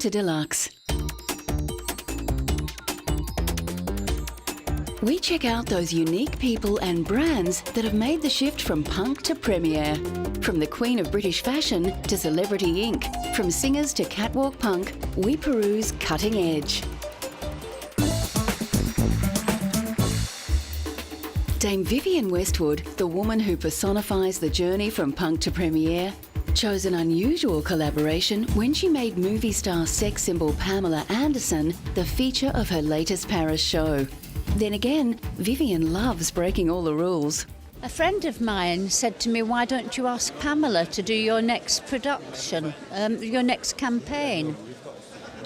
to Deluxe. We check out those unique people and brands that have made the shift from punk to premiere. From the queen of British fashion to Celebrity Inc., from singers to catwalk punk, we peruse cutting edge. Dame Vivienne Westwood, the woman who personifies the journey from punk to premiere, chose an unusual collaboration when she made movie star sex symbol Pamela Anderson the feature of her latest Paris show. Then again, Vivienne loves breaking all the rules. A friend of mine said to me, why don't you ask Pamela to do your next production, your next campaign?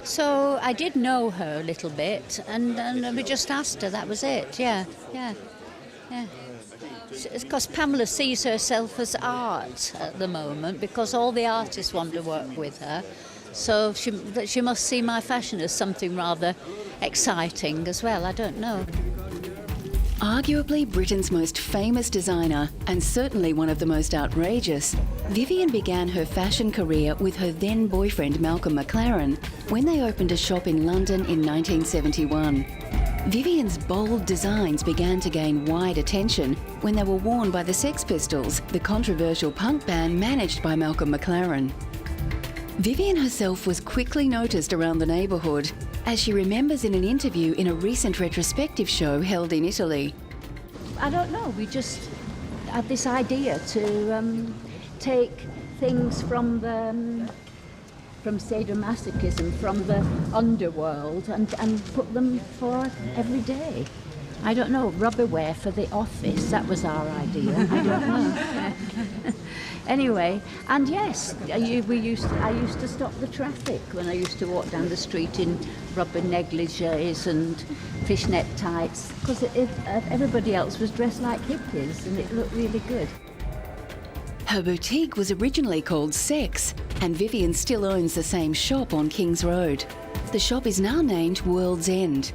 So I did know her a little bit, and we just asked her, that was it, yeah. Because Pamela sees herself as art at the moment, because all the artists want to work with her. So she must see my fashion as something rather exciting as well, I don't know. Arguably Britain's most famous designer, and certainly one of the most outrageous, Vivienne began her fashion career with her then boyfriend Malcolm McLaren when they opened a shop in London in 1971. Vivienne's bold designs began to gain wide attention when they were worn by the Sex Pistols, the controversial punk band managed by Malcolm McLaren. Vivienne herself was quickly noticed around the neighbourhood, as she remembers in an interview in a recent retrospective show held in Italy. I don't know, we just had this idea to take things from sadomasochism, from the underworld, and put them for every day. I don't know, rubberware for the office, that was our idea. I don't know. Anyway, and yes, I used to stop the traffic when I used to walk down the street in rubber negligees and fishnet tights, because everybody else was dressed like hippies and it looked really good. Her boutique was originally called Sex, and Vivienne still owns the same shop on King's Road. The shop is now named World's End.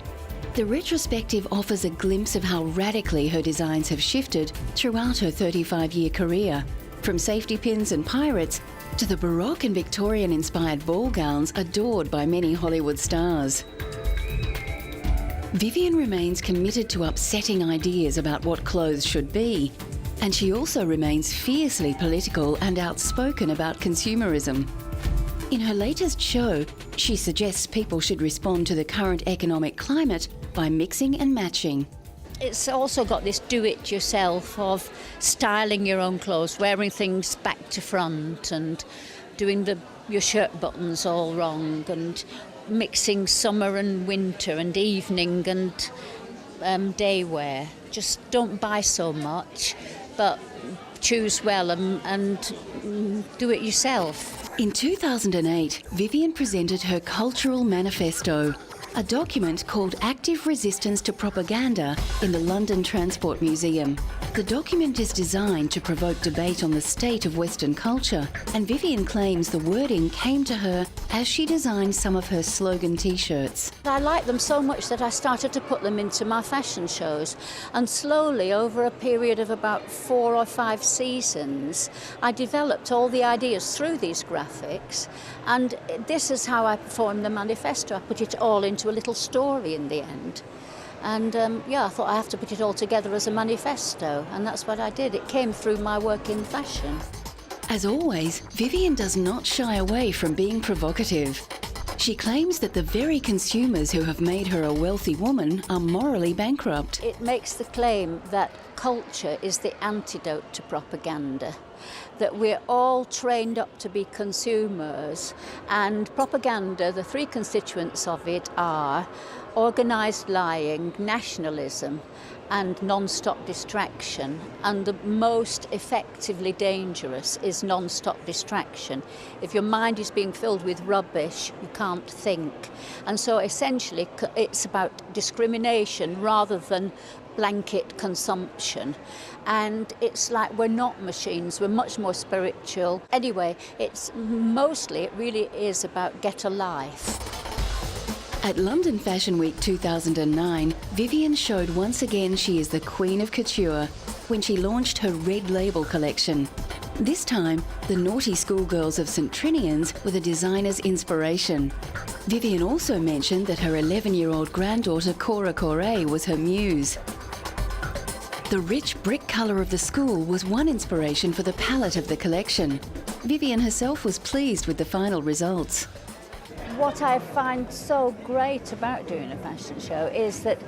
The retrospective offers a glimpse of how radically her designs have shifted throughout her 35-year career, from safety pins and pirates to the Baroque and Victorian-inspired ball gowns adored by many Hollywood stars. Vivienne remains committed to upsetting ideas about what clothes should be, and she also remains fiercely political and outspoken about consumerism. In her latest show, she suggests people should respond to the current economic climate by mixing and matching. It's also got this do-it-yourself of styling your own clothes, wearing things back to front and doing your shirt buttons all wrong and mixing summer and winter and evening and day wear. Just don't buy so much, but choose well and do it yourself. In 2008, Vivienne presented her Cultural Manifesto, a document called Active Resistance to Propaganda in the London Transport Museum. The document is designed to provoke debate on the state of Western culture, and Vivienne claims the wording came to her as she designed some of her slogan T-shirts. I liked them so much that I started to put them into my fashion shows, and slowly, over a period of about 4 or 5 seasons, I developed all the ideas through these graphics, and this is how I performed the manifesto. I put it all into a little story in the end. And I thought I have to put it all together as a manifesto, and that's what I did. It came through my work in fashion. As always, Vivienne does not shy away from being provocative. She claims that the very consumers who have made her a wealthy woman are morally bankrupt. It makes the claim that culture is the antidote to propaganda, that we're all trained up to be consumers, and propaganda, the 3 constituents of it are organised lying, nationalism and non-stop distraction, and the most effectively dangerous is non-stop distraction. If your mind is being filled with rubbish, you can't think. And so essentially it's about discrimination rather than blanket consumption. And it's like we're not machines, we're much more spiritual. Anyway, it really is about get a life. At London Fashion Week 2009, Vivienne showed once again she is the queen of couture when she launched her Red Label collection. This time, the naughty schoolgirls of St Trinian's were the designer's inspiration. Vivian also mentioned that her 11-year-old granddaughter Cora Correa was her muse. The rich brick colour of the school was one inspiration for the palette of the collection. Vivian herself was pleased with the final results. What I find so great about doing a fashion show is that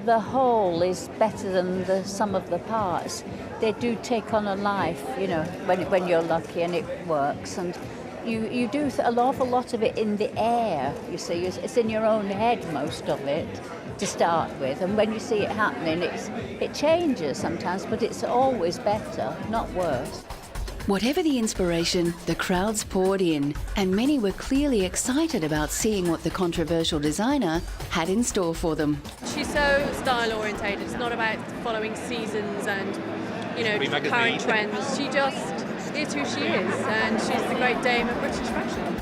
the whole is better than the sum of the parts. They do take on a life, you know, when you're lucky and it works. And you do an awful lot of it in the air, you see. It's in your own head, most of it, to start with. And when you see it happening, it changes sometimes, but it's always better, not worse. Whatever the inspiration, the crowds poured in, and many were clearly excited about seeing what the controversial designer had in store for them. She's so style-orientated. It's not about following seasons and, you know, current trends. She just is who she is, and she's the great dame of British fashion.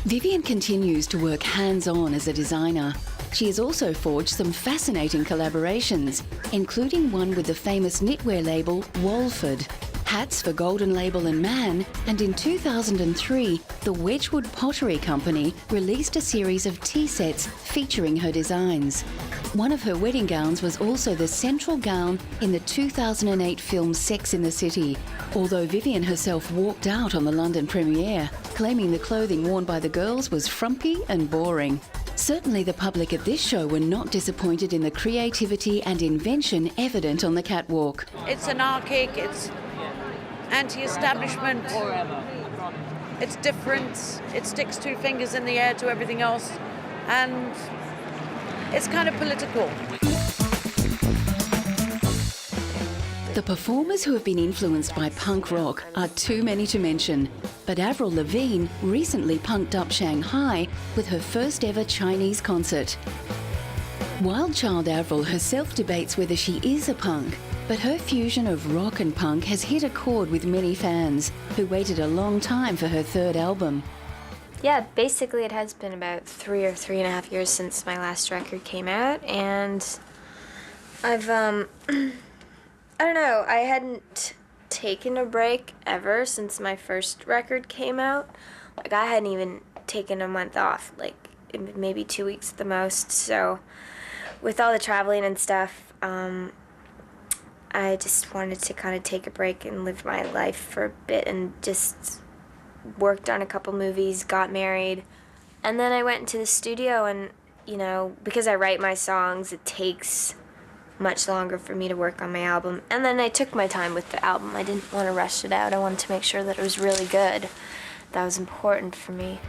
Vivian continues to work hands-on as a designer. She has also forged some fascinating collaborations, including one with the famous knitwear label Walford. Hats for Golden Label and Man, and in 2003, the Wedgwood Pottery Company released a series of tea sets featuring her designs. One of her wedding gowns was also the central gown in the 2008 film Sex in the City, although Vivian herself walked out on the London premiere, claiming the clothing worn by the girls was frumpy and boring. Certainly the public at this show were not disappointed in the creativity and invention evident on the catwalk. It's anarchic, it's anti-establishment, it's different, it sticks two fingers in the air to everything else, and it's kind of political. The performers who have been influenced by punk rock are too many to mention, but Avril Lavigne recently punked up Shanghai with her first ever Chinese concert. Wild Child Avril herself debates whether she is a punk, but her fusion of rock and punk has hit a chord with many fans who waited a long time for her third album. Yeah, basically it has been about 3 or 3.5 years since my last record came out, and I've, I don't know, I hadn't taken a break ever since my first record came out. Like, I hadn't even taken a month off, like maybe 2 weeks at the most, so with all the traveling and stuff, I just wanted to kind of take a break and live my life for a bit, and just worked on a couple movies, got married, and then I went into the studio, and, you know, because I write my songs, it takes much longer for me to work on my album. And then I took my time with the album. I didn't want to rush it out. I wanted to make sure that it was really good. That was important for me.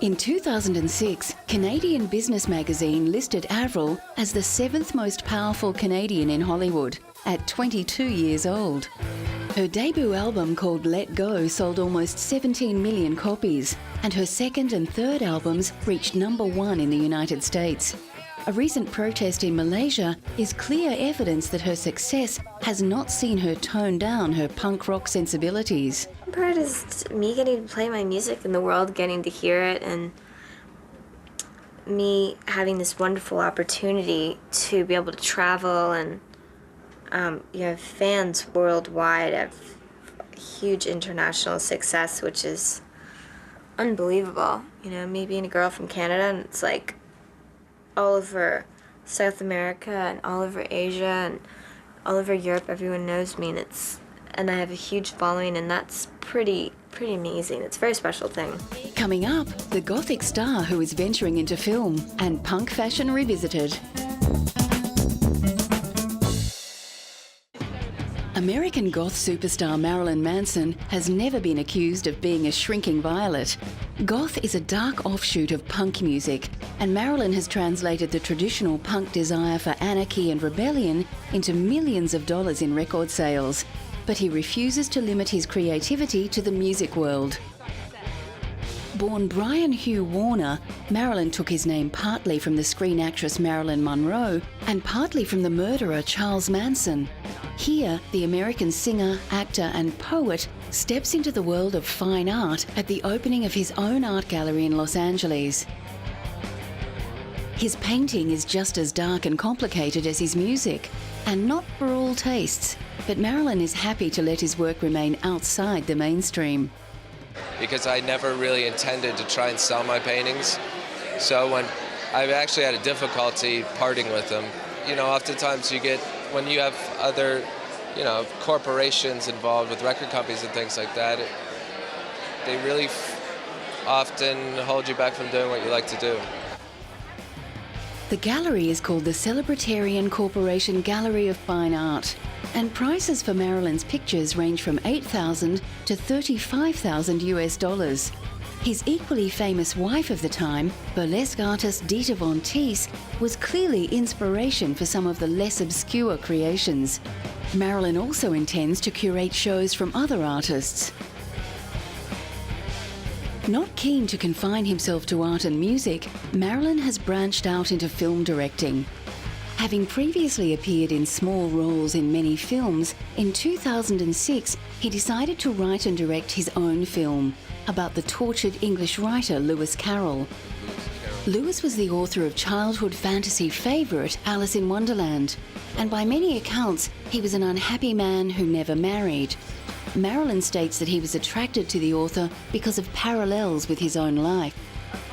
In 2006, Canadian Business Magazine listed Avril as the 7th most powerful Canadian in Hollywood at 22 years old. Her debut album called Let Go sold almost 17 million copies, and her second and third albums reached #1 in the United States. A recent protest in Malaysia is clear evidence that her success has not seen her tone down her punk rock sensibilities. Part is me getting to play my music in the world, getting to hear it, and me having this wonderful opportunity to be able to travel, and you have fans worldwide. I have huge international success, which is unbelievable. You know, me being a girl from Canada, and it's like all over South America and all over Asia and all over Europe, everyone knows me, and I have a huge following, and that's pretty amazing. It's a very special thing. Coming up, the Gothic star who is venturing into film, and punk fashion revisited. American goth superstar Marilyn Manson has never been accused of being a shrinking violet. Goth is a dark offshoot of punk music, and Marilyn has translated the traditional punk desire for anarchy and rebellion into millions of dollars in record sales. But he refuses to limit his creativity to the music world. Born Brian Hugh Warner, Marilyn took his name partly from the screen actress Marilyn Monroe and partly from the murderer Charles Manson. Here, the American singer, actor and poet steps into the world of fine art at the opening of his own art gallery in Los Angeles. His painting is just as dark and complicated as his music. And not for all tastes, but Marilyn is happy to let his work remain outside the mainstream. Because I never really intended to try and sell my paintings. So when I've actually had a difficulty parting with them, you know, oftentimes you get, when you have other, you know, corporations involved with record companies and things like that, they really often hold you back from doing what you like to do. The gallery is called the Celebritarian Corporation Gallery of Fine Art, and prices for Marilyn's pictures range from $8,000 to $35,000 US. His equally famous wife of the time, burlesque artist Dita Von Teese, was clearly inspiration for some of the less obscure creations. Marilyn also intends to curate shows from other artists. Not keen to confine himself to art and music, Marilyn has branched out into film directing. Having previously appeared in small roles in many films, in 2006 he decided to write and direct his own film about the tortured English writer Lewis Carroll. Lewis was the author of childhood fantasy favourite Alice in Wonderland, and by many accounts he was an unhappy man who never married. Marilyn states that he was attracted to the author because of parallels with his own life.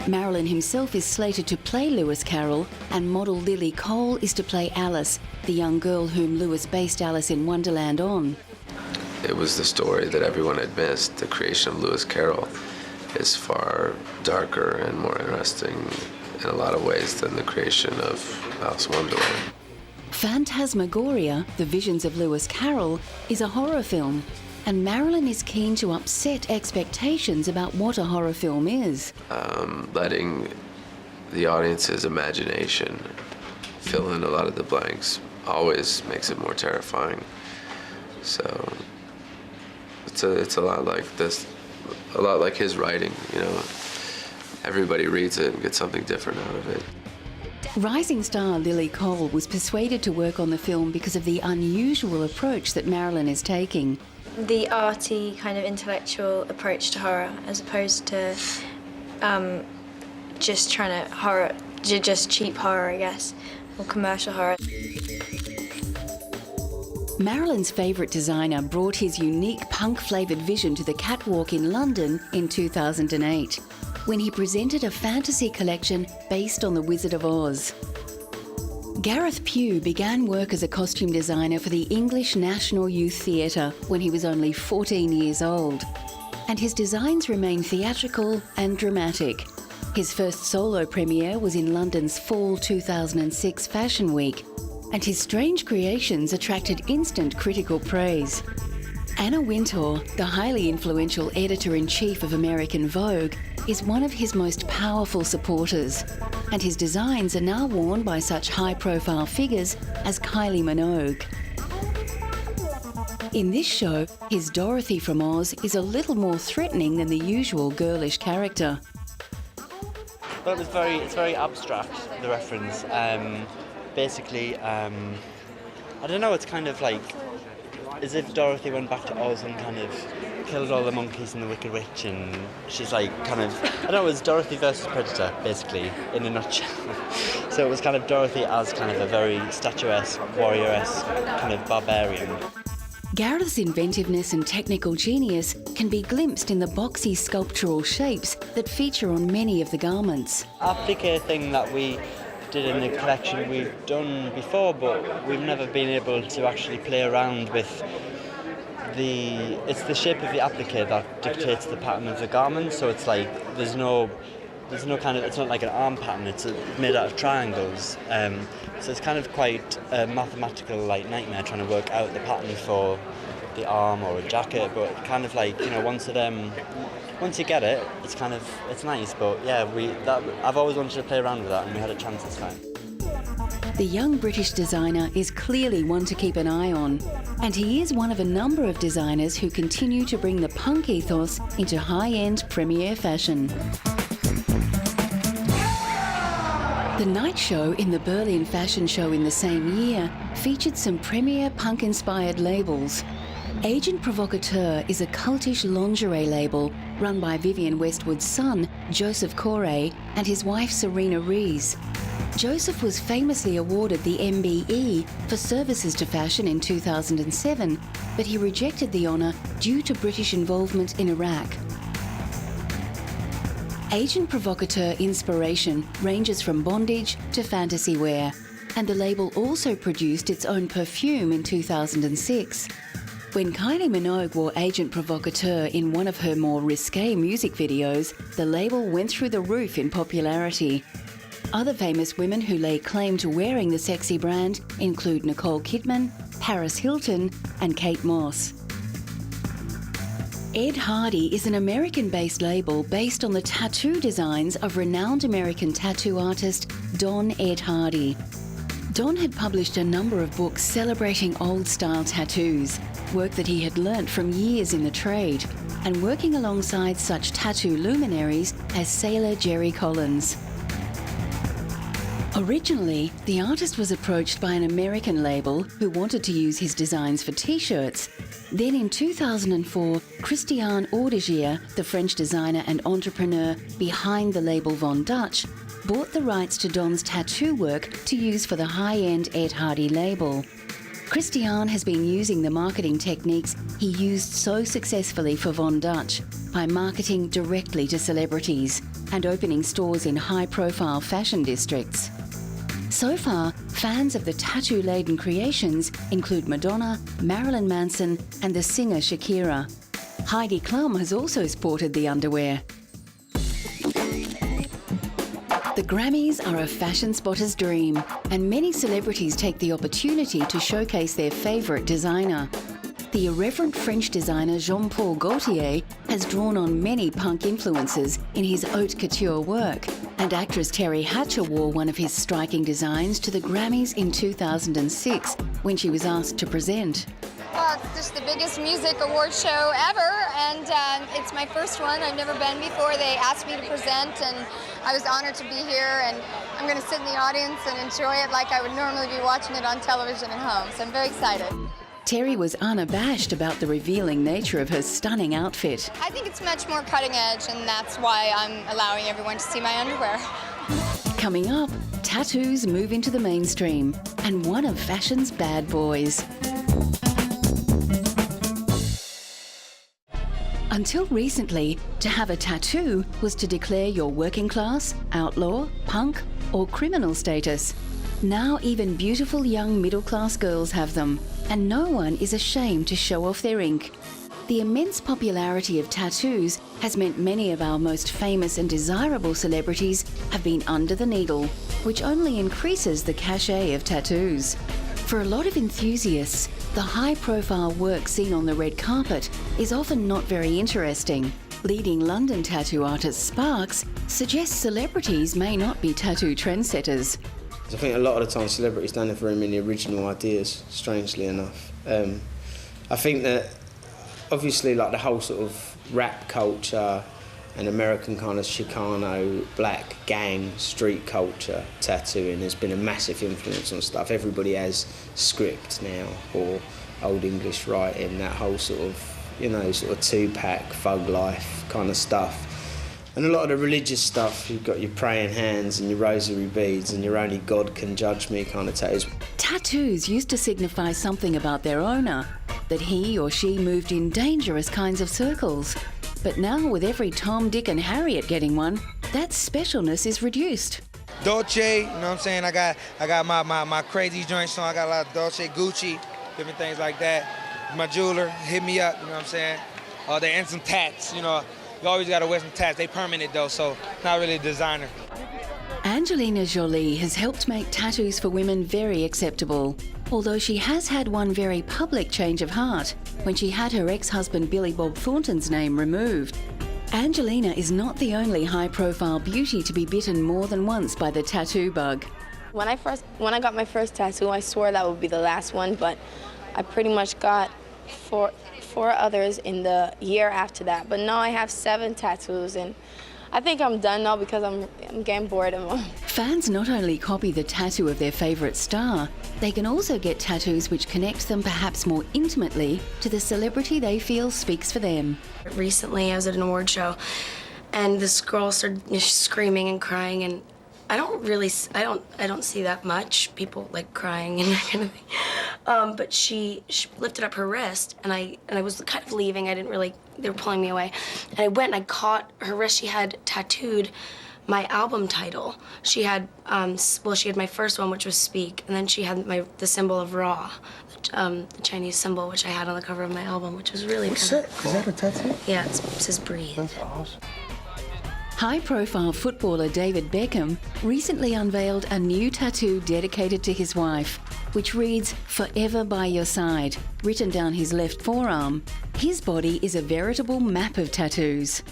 Marilyn himself is slated to play Lewis Carroll, and model Lily Cole is to play Alice, the young girl whom Lewis based Alice in Wonderland on. It was the story that everyone had missed. The creation of Lewis Carroll is far darker and more interesting in a lot of ways than the creation of Alice in Wonderland. Phantasmagoria, The Visions of Lewis Carroll, is a horror film, and Marilyn is keen to upset expectations about what a horror film is. Letting the audience's imagination fill in a lot of the blanks always makes it more terrifying. So it's a lot like this, a lot like his writing, you know. Everybody reads it and gets something different out of it. Rising star Lily Cole was persuaded to work on the film because of the unusual approach that Marilyn is taking. The arty, kind of intellectual approach to horror, as opposed to just trying to just cheap horror, I guess, or commercial horror. Marilyn's favourite designer brought his unique punk-flavoured vision to the catwalk in London in 2008, when he presented a fantasy collection based on The Wizard of Oz. Gareth Pugh began work as a costume designer for the English National Youth Theatre when he was only 14 years old, and his designs remain theatrical and dramatic. His first solo premiere was in London's Fall 2006 Fashion Week, and his strange creations attracted instant critical praise. Anna Wintour, the highly influential editor-in-chief of American Vogue, is one of his most powerful supporters, and his designs are now worn by such high-profile figures as Kylie Minogue. In this show, his Dorothy from Oz is a little more threatening than the usual girlish character. Well, it's very abstract, the reference. Basically, I don't know, it's kind of like as if Dorothy went back to Oz and kind of killed all the monkeys and the Wicked Witch, and she's like kind of, I don't know, it was Dorothy versus Predator, basically, in a nutshell. So it was kind of Dorothy as kind of a very statuesque, warrior-esque kind of barbarian. Gareth's inventiveness and technical genius can be glimpsed in the boxy sculptural shapes that feature on many of the garments. Applique thing that we did in the collection we've done before, but we've never been able to actually play around with it's the shape of the applique that dictates the pattern of the garment. So it's like there's no kind of, it's not like an arm pattern, it's made out of triangles. So it's kind of quite a mathematical like nightmare trying to work out the pattern for the arm or a jacket, but kind of like, you know, once you get it, it's nice. But yeah, I've always wanted to play around with that, and we had a chance this time. The young British designer is clearly one to keep an eye on, and he is one of a number of designers who continue to bring the punk ethos into high-end premiere fashion. The night show in the Berlin Fashion Show in the same year featured some premier punk-inspired labels. Agent Provocateur is a cultish lingerie label run by Vivienne Westwood's son, Joseph Corey, and his wife, Serena Rees. Joseph was famously awarded the MBE for services to fashion in 2007, but he rejected the honour due to British involvement in Iraq. Agent provocateur inspiration ranges from bondage to fantasy wear, and the label also produced its own perfume in 2006. When Kylie Minogue wore Agent Provocateur in one of her more risque music videos, the label went through the roof in popularity. Other famous women who lay claim to wearing the sexy brand include Nicole Kidman, Paris Hilton, and Kate Moss. Ed Hardy is an American-based label based on the tattoo designs of renowned American tattoo artist Don Ed Hardy. Don had published a number of books celebrating old-style tattoos, work that he had learnt from years in the trade, and working alongside such tattoo luminaries as sailor Jerry Collins. Originally, the artist was approached by an American label who wanted to use his designs for T-shirts. Then in 2004, Christian Audigier, the French designer and entrepreneur behind the label Von Dutch, bought the rights to Don's tattoo work to use for the high-end Ed Hardy label. Christian has been using the marketing techniques he used so successfully for Von Dutch by marketing directly to celebrities and opening stores in high-profile fashion districts. So far, fans of the tattoo-laden creations include Madonna, Marilyn Manson, and the singer Shakira. Heidi Klum has also sported the underwear. The Grammys are a fashion spotter's dream, and many celebrities take the opportunity to showcase their favourite designer. The irreverent French designer Jean-Paul Gaultier has drawn on many punk influences in his haute couture work, and actress Terry Hatcher wore one of his striking designs to the Grammys in 2006 when she was asked to present. Well, it's just the biggest music award show ever, and it's my first one. I've never been before. They asked me to present, and I was honored to be here, and I'm going to sit in the audience and enjoy it like I would normally be watching it on television at home, so I'm very excited. Terry was unabashed about the revealing nature of her stunning outfit. I think it's much more cutting edge, and that's why I'm allowing everyone to see my underwear. Coming up, tattoos move into the mainstream, and one of fashion's bad boys. Until recently, to have a tattoo was to declare your working class, outlaw, punk, or criminal status. Now even beautiful young middle-class girls have them, and no one is ashamed to show off their ink. The immense popularity of tattoos has meant many of our most famous and desirable celebrities have been under the needle, which only increases the cachet of tattoos. For a lot of enthusiasts, the high-profile work seen on the red carpet is often not very interesting. Leading London tattoo artist Sparks suggests celebrities may not be tattoo trendsetters. I think a lot of the time celebrities don't have very many original ideas, strangely enough. I think that obviously like the whole sort of rap culture and American kind of Chicano, black gang, street culture tattooing has been a massive influence on stuff. Everybody has script now, or Old English writing, that whole sort of, you know, sort of two-pack, thug life kind of stuff. And a lot of the religious stuff, you've got your praying hands and your rosary beads and your only God can judge me kind of tattoos. Tattoos used to signify something about their owner, that he or she moved in dangerous kinds of circles. But now, with every Tom, Dick and Harriet getting one, that specialness is reduced. Dolce, you know what I'm saying? I got my crazy joints on. I got a lot of Dolce, Gucci, different things like that. My jeweler, hit me up, you know what I'm saying? And some tats, you know. You always gotta wear some tats. They permanent though, so not really a designer. Angelina Jolie has helped make tattoos for women very acceptable, although she has had one very public change of heart when she had her ex-husband Billy Bob Thornton's name removed. Angelina is not the only high-profile beauty to be bitten more than once by the tattoo bug. When I got my first tattoo, I swore that would be the last one, but I pretty much got four others in the year after that. But now I have 7 tattoos, and I think I'm done now because I'm getting bored of them. Fans not only copy the tattoo of their favourite star, they can also get tattoos which connect them perhaps more intimately to the celebrity they feel speaks for them. Recently, I was at an award show, and this girl started screaming and crying, and I don't see that much people like crying and that kind of thing. But she lifted up her wrist, and I was kind of leaving. I didn't really. They were pulling me away, and I went and I caught her wrist. She had tattooed my album title. She had she had my first one, which was Speak, and then she had the symbol of Ra, the Chinese symbol, which I had on the cover of my album, which was really cool. Is that a tattoo? Yeah, it says Breathe. That's awesome. High-profile footballer David Beckham recently unveiled a new tattoo dedicated to his wife, which reads, "Forever by your side," written down his left forearm. His body is a veritable map of tattoos.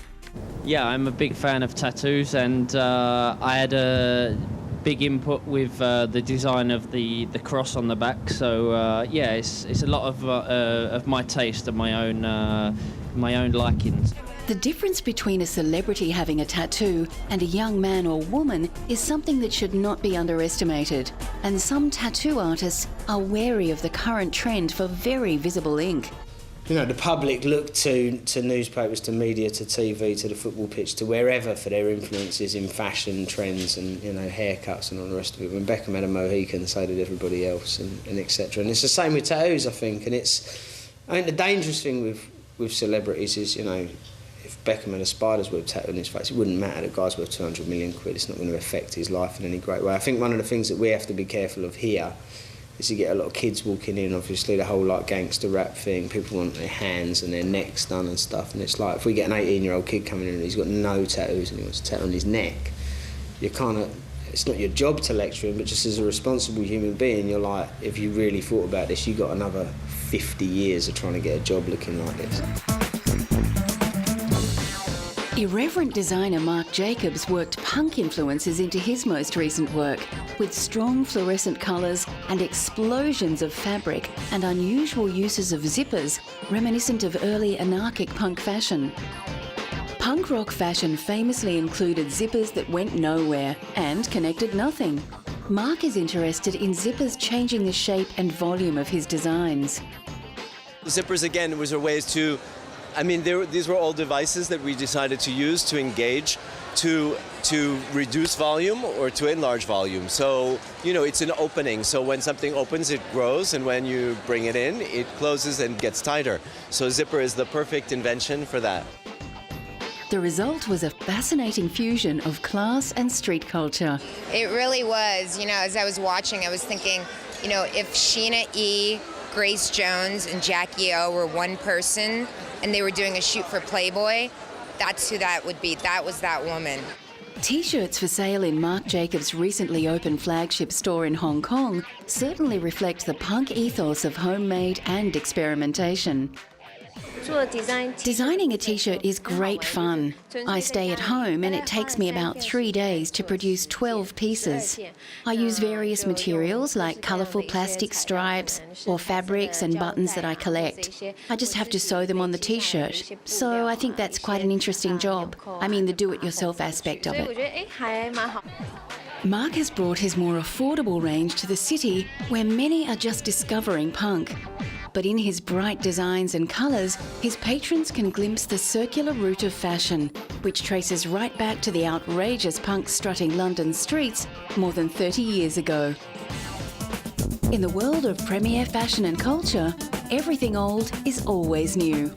Yeah, I'm a big fan of tattoos, and I had a big input with the design of the cross on the back. So yeah, it's a lot of my taste and my own likings. The difference between a celebrity having a tattoo and a young man or woman is something that should not be underestimated, and some tattoo artists are wary of the current trend for very visible ink. You know, the public look to newspapers, to media, to TV, to the football pitch, to wherever for their influences in fashion trends and, you know, haircuts and all the rest of it. When Beckham had a Mohican, so did everybody else, and etc. And it's the same with tattoos, I think. And I think the dangerous thing with celebrities is, you know, if Beckham had a spider's web tattoo on his face, it wouldn't matter. The guy's worth 200 million quid. It's not going to affect his life in any great way. I think one of the things that we have to be careful of here is you get a lot of kids walking in, obviously, the whole like gangster rap thing. People want their hands and their necks done and stuff. And it's like, if we get an 18-year-old kid coming in and he's got no tattoos and he wants a tattoo on his neck, you're kind of, it's not your job to lecture him, but just as a responsible human being, you're like, if you really thought about this, you've got another 50 years of trying to get a job looking like this. Irreverent designer Marc Jacobs worked punk influences into his most recent work, with strong fluorescent colours and explosions of fabric and unusual uses of zippers reminiscent of early anarchic punk fashion. Punk rock fashion famously included zippers that went nowhere and connected nothing. Marc is interested in zippers changing the shape and volume of his designs. Zippers, again, was a ways to, these were all devices that we decided to use to engage, to reduce volume or to enlarge volume. So, you know, it's an opening. So when something opens, it grows, and when you bring it in, it closes and gets tighter. So zipper is the perfect invention for that. The result was a fascinating fusion of class and street culture. It really was. You know, as I was watching, I was thinking, you know, if Sheena E., Grace Jones, and Jackie O were one person and they were doing a shoot for Playboy, that's who that would be. That was that woman. T-shirts for sale in Marc Jacobs' recently opened flagship store in Hong Kong certainly reflect the punk ethos of homemade and experimentation. Designing a T-shirt is great fun. I stay at home and it takes me about 3 days to produce 12 pieces. I use various materials like colourful plastic stripes or fabrics and buttons that I collect. I just have to sew them on the T-shirt. So I think that's quite an interesting job. I mean, the do-it-yourself aspect of it. Marc has brought his more affordable range to the city where many are just discovering punk. But in his bright designs and colours, his patrons can glimpse the circular route of fashion, which traces right back to the outrageous punk strutting London streets more than 30 years ago. In the world of premier fashion and culture, everything old is always new.